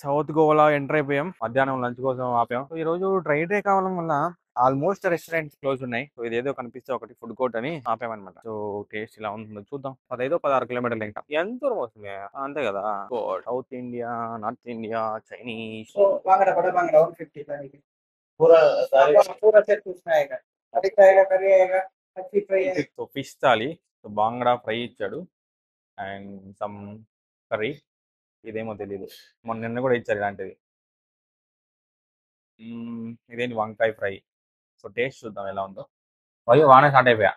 South గోవాలో enter అయిపోయాం. మధ్యాహ్నం లంచ్ కోసం ఆపాం. ఈ రోజు డ్రై డే కావడం వల్ల ఆల్మోస్ట్ రెస్టారెంట్స్ క్లోజ్ ఉన్నాయి. సో ఇదేదో కనిపిస్తే ఒకటి ఫుడ్ కోర్ట్ అని ఆపామన్నమాట. సో టేస్ట్ ఇలా ఉంటుందో చూద్దాం. అదేదో 16 కిలోమీటర్లు ఇంకా ఎంత దూరం వస్తుంది అంతే కదా. South India, north India, Chinese. Bangda बड़ा बांगड़ा 150 पूरा पूरा सेट उसमें आएगा. अधिक आएगा करी आएगा अच्छी फ्राई है. So fish thali, so bangda fry ఇచ్చాడు అండ్ సమ్ కర్రీ. ఇదేమో తెలియదు, మొన్న నిన్న కూడా ఇచ్చారు ఇలాంటిది. ఇదేంటి వంకాయ ఫ్రై. సో టేస్ట్ చూద్దాం ఎలా ఉందో. అయ్యో వానే స్టార్ట్ అయిపోయా.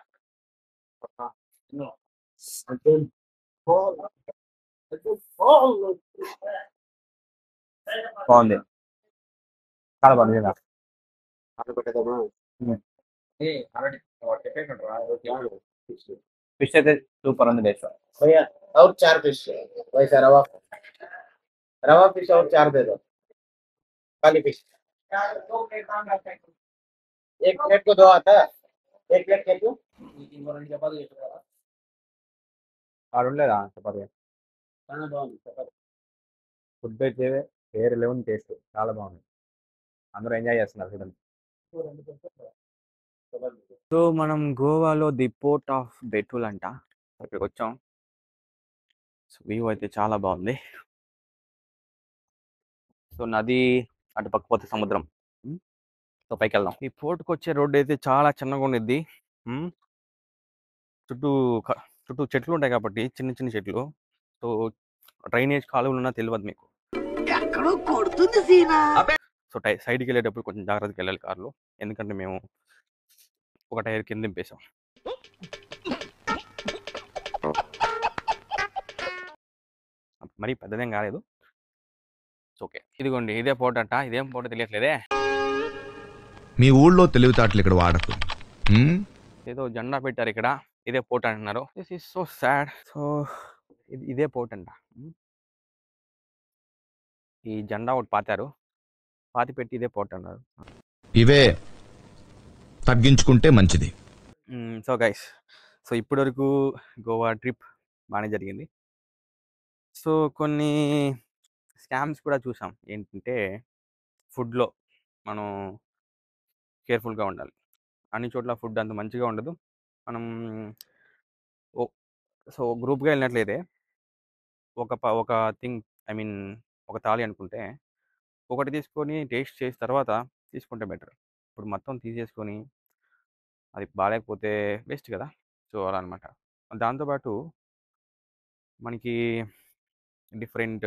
బాగుంది, చాలా బాగుంది. ఫిష్ అయితే సూపర్ ఉంది టేస్ట్. भैया और 4 पीस वैसा रवा पीस और 4 दे दो खाली पीस. एक प्लेट को 2 आता है. एक प्लेट के तू ఆడు ఉండలేదా చపాతి. ఫుడ్ అయితే వేరే లెవెల్ టేస్ట్, చాలా బాగుంది. అందరూ ఎంజాయ్ చేస్తున్నారు చూడండి. సో మనం గోవాలో ది పోర్ట్ ఆఫ్ బెటుల్ అంట, అక్కడికి వచ్చాం. సో వ్యూ అయితే చాలా బాగుంది. సో నది అటు పక్క పోతే సముద్రం. సో పైకి వెళ్దాం. ఈ పోర్ట్కి వచ్చే రోడ్డు అయితే చాలా చిన్నగా ఉండిద్ది. చుట్టూ చుట్టూ చెట్లు ఉంటాయి కాబట్టి, చిన్న చిన్న చెట్లు. సో డ్రైనేజ్ కాలువలు ఉన్నా తెలియదు మీకు. సో సైడ్కి వెళ్ళేటప్పుడు కొంచెం జాగ్రత్తగా వెళ్ళాలి కార్లో, ఎందుకంటే మేము ఒక టైర్ కింద దింపేసాం. మరీ పెద్దదేం కాలేదు. ఓకే, ఇదిగోండి ఇదే పోర్ట్ అంట. ఇదేం పోర్ట్ తెలియట్లేదే. మీ ఊళ్ళో తెలివితేటలు ఇక్కడ వాడకు. ఏదో జెండా పెట్టారు ఇక్కడ, ఇదే పోర్ట్ అంటున్నారు. This is so sad. So ఇదే పోర్ట్ అంట. ఈ జెండా ఒకటి పాతారు, పాతి పెట్టి ఇదే పోర్ట్ అన్నారు. ఇవే తగ్గించుకుంటే మంచిది. సో గైస్, సో ఇప్పటి వరకు గోవా ట్రిప్ బాగానే జరిగింది. సో కొన్ని స్కామ్స్ కూడా చూసాం. ఏంటంటే ఫుడ్లో మనం కేర్ఫుల్గా ఉండాలి. అన్ని చోట్ల ఫుడ్ అంత మంచిగా ఉండదు. మనం సో గ్రూప్గా వెళ్ళినట్లయితే ఒక థింగ్, ఐ మీన్ ఒక థాలి అనుకుంటే ఒకటి తీసుకొని టేస్ట్ చేసిన తర్వాత తీసుకుంటే బెటర్. ఇప్పుడు మొత్తం తీసేసుకొని అది బాగాలేకపోతే వేస్ట్ కదా. సో అలా అనమాట. దాంతోపాటు మనకి డిఫరెంట్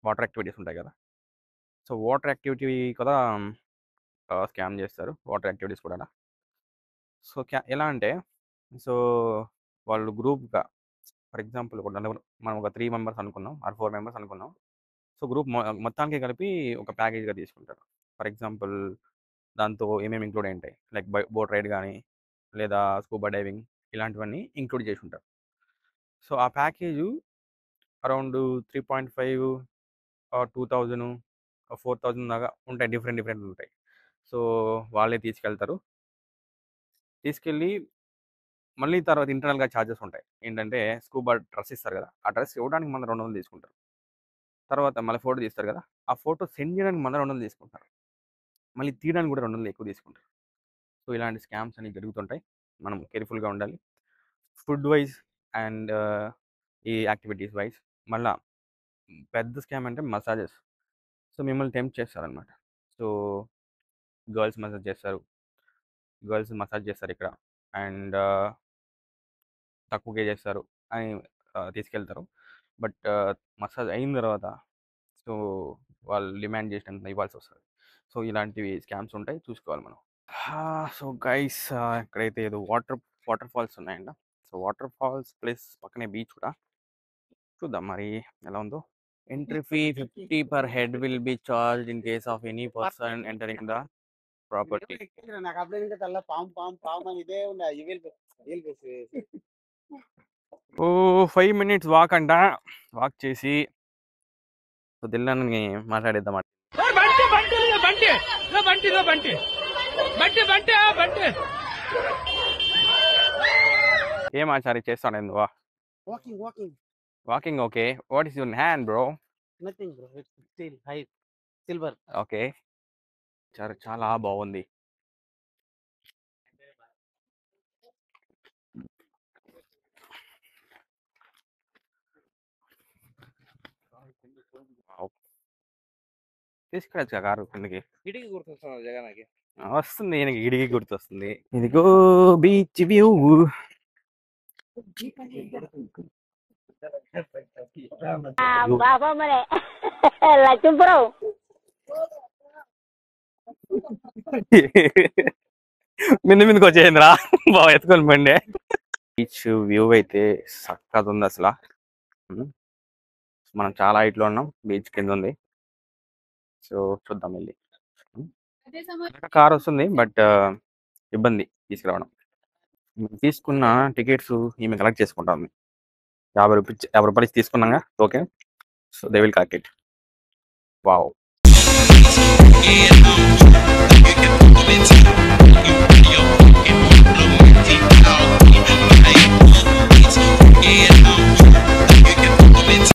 వాటర్ యాక్టివిటీస్ ఉంటాయి కదా. సో వాటర్ యాక్టివిటీ కూడా స్కామ్ చేస్తారు, వాటర్ యాక్టివిటీస్ కూడా. సో ఎలా అంటే, సో వాళ్ళు గ్రూప్గా, ఫర్ ఎగ్జాంపుల్ మనం ఒక 3 మెంబర్స్ అనుకున్నాం ఆర్ 4 మెంబర్స్ అనుకున్నాం. సో గ్రూప్ మొత్తానికి కలిపి ఒక ప్యాకేజ్గా తీసుకుంటారు. ఫర్ ఎగ్జాంపుల్ దాంతో ఏమేమి ఇంక్లూడ్ అయి ఉంటాయి, లైక్ బోట్ రైడ్ కానీ లేదా స్కూబా డైవింగ్, ఇలాంటివన్నీ ఇంక్లూడ్ చేసి ఉంటారు. సో ఆ ప్యాకేజు అరౌండ్ 3.5 2000 4000 దాకా ఉంటాయి. డిఫరెంట్ ఉంటాయి. సో వాళ్ళే తీసుకెళ్తారు. తీసుకెళ్ళి మళ్ళీ తర్వాత ఇంటర్నల్గా ఛార్జెస్ ఉంటాయి. ఏంటంటే స్కూబా డ్రెస్ ఇస్తారు కదా, ఆ డ్రెస్ ఇవ్వడానికి మన 200 తీసుకుంటారు. తర్వాత మళ్ళీ ఫోటో తీస్తారు కదా, ఆ ఫోటో సెండ్ చేయడానికి మన 200 తీసుకుంటారు. మళ్ళీ తీయడానికి కూడా 200 ఎక్కువ తీసుకుంటారు. సో ఇలాంటి స్కామ్స్ అనేవి జరుగుతుంటాయి. మనం కేర్ఫుల్గా ఉండాలి ఫుడ్ వైజ్ అండ్ ఈ యాక్టివిటీస్ వైజ్. మళ్ళీ పెద్ద స్కామ్ అంటే మసాజెస్. సో మిమ్మల్ని టెంప్ట్ చేస్తారనమాట. సో గర్ల్స్ మసాజ్ చేస్తారు ఇక్కడ, అండ్ తక్కువగా చేస్తారు అని తీసుకెళ్తారు. బట్ మసాజ్ అయిన తర్వాత సో వాళ్ళు డిమాండ్ చేసినంత ఇవ్వాల్సి వస్తుంది. సో ఇలాంటివి స్కామ్స్ ఉంటాయి, చూసుకోవాలి మనం. సో గైస్, ఇక్కడైతే ఏదో వాటర్ ఫాల్స్ ఉన్నాయంట. సో వాటర్ ఫాల్స్ ప్లస్ పక్కనే బీచ్ కూడా. చూద్దాం మరి ఎలా ఉందో. Entry fee 50 per head will be charged in case of any person entering the property. నాకు అప్పుడే ఇంకా తల్ల పాము అని ఇదే ఉన్నాయి. ఓ 5 minutes వాక్ అంట. వాక్ చేసి సో దిల్లాన్ని మాట్లాడేద్దాం. ఏం ఆచారి చేస్తాను నువ్వా? Walking walking. Okay, what is your hand bro? Nothing bro, it's steel high silver. Okay. చాలా బాగుంది. వావ్! తీసుకెళ్ళొచ్చుగా కారు కిందకి. కిటికీ గుర్తొస్తున్నది జగన్కి. వస్తుంది ఈయనకి గిడికి గుర్తొస్తుంది. ఇదిగో బీచ్ వ్యూ. బాబా మరే లక్ష్మీపురం మీదకి వచ్చేసిందిరా బాగా ఎత్తుకొని పండే. బీచ్ వ్యూ అయితే చక్కగా ఉంది అసలు. మనం చాలా హైట్ లో ఉన్నాం, బీచ్ కింద ఉంది. సో చూద్దాం వెళ్ళి. కార్ వస్తుంది బట్ ఇబ్బంది తీసుకురావడం. తీసుకున్న టికెట్స్ ఈమె కలెక్ట్ చేసుకుంటాం. 50 రూపాయలు తీసుకున్నాగా. Okay, so they will collect it. Wow.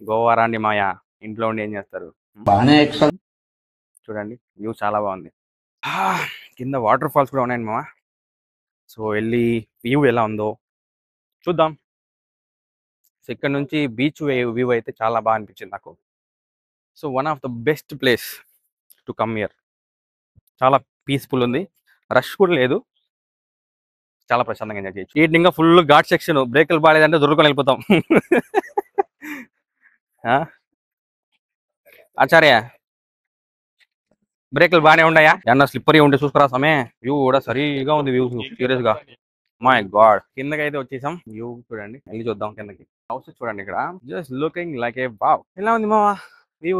Goa రాండి మాయా, ఇంట్లో ఉండి ఏం చేస్తారు. చూడండి వ్యూ చాలా బాగుంది. కింద వాటర్ ఫాల్స్ కూడా ఉన్నాయండి మామ. సో వెళ్ళి వ్యూ ఎలా ఉందో చూద్దాం. సో ఇక్కడ నుంచి బీచ్ వ్యూ అయితే చాలా బాగా అనిపించింది నాకు. So one of the best place to come here. చాలా పీస్ఫుల్ ఉంది, రష్ కూడా లేదు, చాలా ప్రశాంతంగా ఎంజాయ్ చేయొచ్చు. ఈట్ ఇంకా ఫుల్ ఘాట్ సెక్షన్, బ్రేకులు బాగాలేదంటే దొరుకుని వెళ్ళిపోతాం. ఆచార్య బ్రేకులు బాగానే ఉన్నాయా? ఏమన్నా స్లిప్పరీ ఉంటే చూసుకురా సమే. వ్యూ కూడా సరిగా ఉంది, వ్యూ సీరియస్ గా. మై గాడ్, కిందకి అయితే వచ్చేసాం. వ్యూ చూడండి, వెళ్ళి చూద్దాం కిందకి. హౌస్ చూడండి ఇక్కడ, జస్ట్ లుకింగ్ లైక్ ఏ వావ్. ఎలా ఉంది మావా వ్యూ?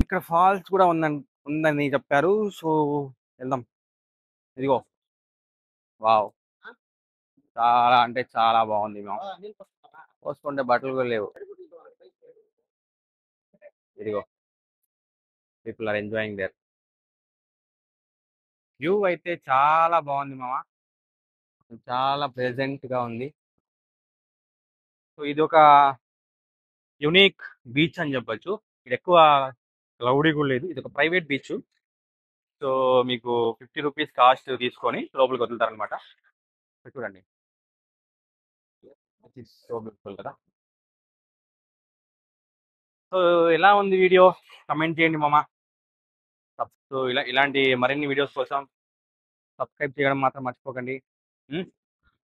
ఇక్కడ ఫాల్స్ కూడా ఉందని చెప్పారు. సో వెళ్దాం. ఇదిగో వావ్, చాలా అంటే చాలా బాగుంది. పోసుకుంటే బట్టలు కూడా లేవు. ఇదిగో people are enjoying there. View అయితే చాలా బాగుంది మామ, చాలా ప్లెజెంట్ గా ఉంది. సో ఇది ఒక యునిక్ బీచ్ అని చెప్పొచ్చు. ఇది ఎక్కువ క్లౌడీ కూడా లేదు, ఇది ఒక ప్రైవేట్ బీచ్. సో మీకు 50 రూపీస్ కాస్ట్ తీసుకొని లోపలికి వదులుతారు అనమాట. చూడండి, సో బ్యూటిఫుల్ కదా. సో ఎలా ఉంది వీడియో కమెంట్ చేయండి మామ. సో ఇలాంటి మరిన్ని వీడియోస్ కోసం సబ్స్క్రైబ్ చేయడం మాత్రం మర్చిపోకండి.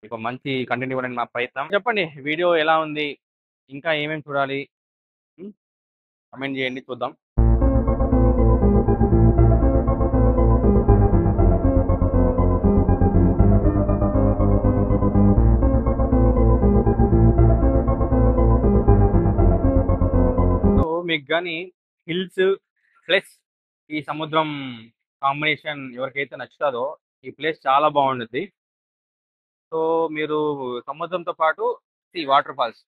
మీకు మంచి కంటెంట్ ఇవ్వడానికి మా ప్రయత్నం. చెప్పండి వీడియో ఎలా ఉంది, ఇంకా ఏమేమి చూడాలి కమెంట్ చేయండి, చూద్దాం. సో మీకు కానీ హిల్స్ ప్లస్ ఈ సముద్రం కాంబినేషన్ ఎవరికైతే నచ్చుతుందో ఈ ప్లేస్ చాలా బాగుంటుంది. సో మీరు సముద్రంతో పాటు వాటర్ ఫాల్స్,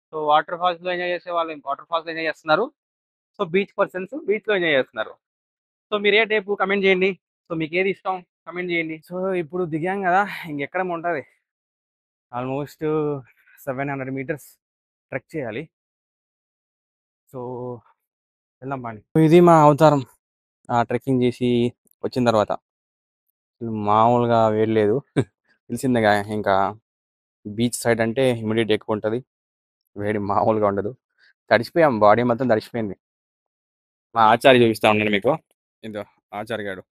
సో వాటర్ ఫాల్స్లో ఎంజాయ్ చేసే వాళ్ళు వాటర్ ఫాల్స్లో ఎంజాయ్ చేస్తున్నారు. సో బీచ్ పర్సన్స్ బీచ్లో ఎంజాయ్ చేస్తున్నారు. సో మీరు ఏ టైపు కమెంట్ చేయండి. సో మీకు ఏది ఇష్టం కమెంట్ చేయండి. సో ఇప్పుడు దిగాం కదా, ఇంకెక్కడ ఉంటుంది, ఆల్మోస్ట్ 700 మీటర్స్ ట్రెక్ చేయాలి. సో వెళ్దాం పండి. ఇది మా అవతారం ట్రెక్కింగ్ చేసి వచ్చిన తర్వాత. మామూలుగా వేయలేదు, తెలిసిందిగా. ఇంకా బీచ్ సైడ్ అంటే ఇమీడియట్ ఎక్కువ ఉంటుంది, వేడి మామూలుగా ఉండదు. తడిసిపోయాం, బాడీ మొత్తం తడిసిపోయింది. మా ఆచార్య చూపిస్తా ఉన్నాను మీకు. ఇదో ఆచార్య గారు.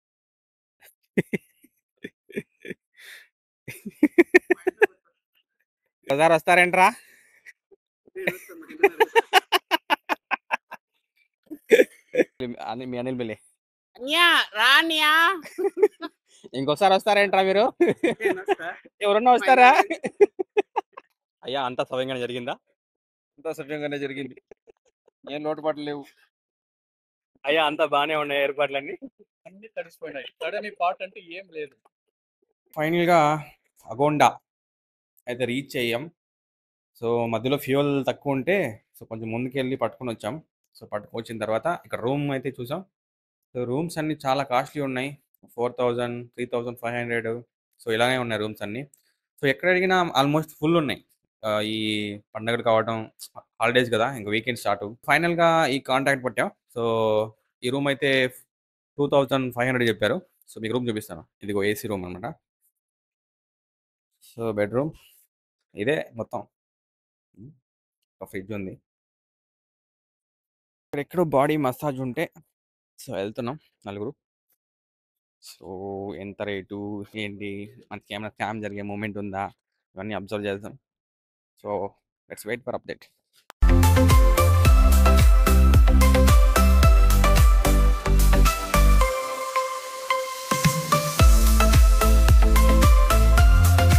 ఒకసారి వస్తారేంట్రా? మీ అనిల్ బిల్లి రానియా ఇంకోసారి వస్తారేంట్రా మీరు? ఎవరన్నా వస్తారా? అయ్యా అంతా సవ్యంగానే జరిగిందా? అంతా సవ్యంగానే జరిగింది, ఏం లోటుపాట్లు లేవు. అయ్యా అంతా బాగానే ఉన్నాయి ఏర్పాట్లన్నీ. అన్ని తడిసిపోయినాయి. తడని పార్ట్ అంటే ఏం లేదు. ఫైనల్గా అగోండా అయితే రీచ్ అయ్యాం. సో మధ్యలో ఫ్యూయల్ తక్కువ ఉంటే సో కొంచెం ముందుకెళ్ళి పట్టుకొని వచ్చాం. సో పట్టుకొచ్చిన తర్వాత ఇక్కడ రూమ్ అయితే చూసాం. సో రూమ్స్ అన్నీ చాలా కాస్ట్లీ ఉన్నాయి. 4000, 3500 సో ఇలానే ఉన్నాయి రూమ్స్ అన్నీ. సో ఎక్కడ అడిగినా ఆల్మోస్ట్ ఫుల్ ఉన్నాయి. ఈ పండగలు కావడం హాలిడేస్ కదా, ఇంకా వీకెండ్ స్టార్ట్. ఫైనల్గా ఈ కాంటాక్ట్ పట్టాం. సో ఈ రూమ్ అయితే 2500 చెప్పారు. సో మీకు రూమ్ చూపిస్తాను. ఇదిగో ఏసీ రూమ్ అనమాట. సో బెడ్రూమ్ ఇదే మొత్తం. ఒక ఫ్రిడ్జ్ ఉంది. ఇక్కడ ఎక్కడో బాడీ మసాజ్ ఉంటే సో వెళ్తున్నాం నలుగురు. సో ఎంత రేటు ఏంటి, మనకి ఏమైనా స్కామ్ జరిగే మూమెంట్ ఉందా, ఇవన్నీ అబ్జర్వ్ చేద్దాం. So let's wait for update.